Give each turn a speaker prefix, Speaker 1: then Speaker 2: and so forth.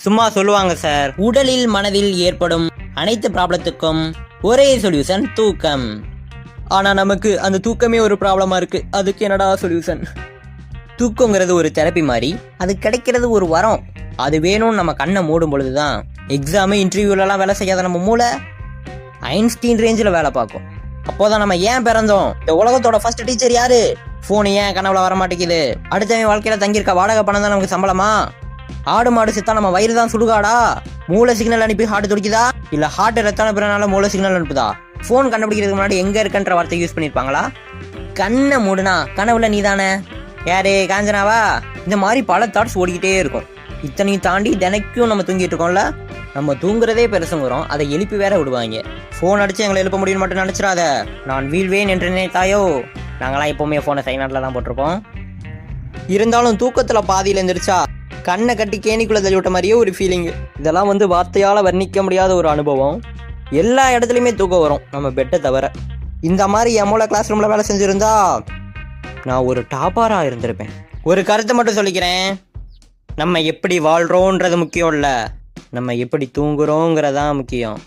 Speaker 1: சும்மா சொல்லுவாங்க சார். உடலில் மனதில் ஏற்படும் அனைத்து ப்ராப்ளத்துக்கும் ஒரே சொல்யூஷன் தூக்கம். ஆனா நமக்கு அந்த தூக்கமே ஒரு ப்ராப்ளமா இருக்கு. அதுக்கு என்னடா சொல்யூஷன்? தூக்கங்கிறது ஒரு தெரப்பி மாதிரி, அது கிடைக்கிறது ஒரு வரம். அது வேணும்னு நம்ம கண்ணை மூடும் பொழுதுதான் எக்ஸாமு இன்டர்வியூலலாம் வேலை செய்யாத நம்ம மூளை ஐன்ஸ்டீன் ரேஞ்சில் வேலை பார்க்கும். அப்போதான் நம்ம ஏன் பிறந்தோம், இந்த உலகத்தோட ஃபர்ஸ்ட் டீச்சர் யாரு, ஃபோன் ஏன் கனவுல வர மாட்டேங்குது, அடுத்தவன் வாழ்க்கையில தங்கியிருக்க வாடகை பணம் தான் நமக்கு சம்பளமா, ஆடு மாடு செத்தா நம்ம வயிறு தான் சுடுகாடா, மூளை சிக்னல் அனுப்பி ஹார்ட் துடிக்குதா, இல்ல ஹார்ட் ரத்த அனுப்புறதுனால மூளை சிக்னல் அனுப்புதா, ஃபோன் கண்டுபிடிக்கிறதுக்கு முன்னாடி எங்க இருக்குன்ற வார்த்தை யூஸ் பண்ணிருப்பாங்களா? கண்ணை மூடுனா கனவுல நீ தானே, யாரு காஞ்சனாவா? இந்த மாதிரி பல தாட்ஸ் ஓடிக்கிட்டே இருக்கும். இத்தனையும் தாண்டி தினைக்கும் நம்ம தூங்கிட்டு இருக்கோம்ல. நம்ம தூங்குறதே பெருசுங்கிறோம், அதை எழுப்பி வேற விடுவாங்க. ஃபோன் அடிச்சு எங்களை எழுப்ப முடியும்னு மட்டும் நினைச்சிடாத, நான் வீழ்வேன் என்று நினைத்தாயோ. நாங்களாம் எப்பவுமே ஃபோனை சைலண்ட்ல தான் போட்டிருப்போம். இருந்தாலும் தூக்கத்துல பாதியில எந்திரிச்சா கண்ணை கட்டி கேணிக்குள்ள தள்ளி விட்ட மாதிரியே ஒரு ஃபீலிங். இதெல்லாம் வார்த்தையால வர்ணிக்க முடியாத ஒரு அனுபவம். எல்லா இடத்துலையுமே தூக்கம் வரும், நம்ம பெட்டை தவிர. இந்த மாதிரி எம்மோல கிளாஸ் ரூம்ல வேலை செஞ்சிருந்தா நான் ஒரு டாப்பரா இருந்திருப்பேன். ஒரு கருத்தை மட்டும் சொல்லிக்கிறேன், நம்ம எப்படி வாழ்றோன்றது முக்கியம் இல்லை, நம்ம எப்படி தூங்குறோங்கிறதான் முக்கியம்.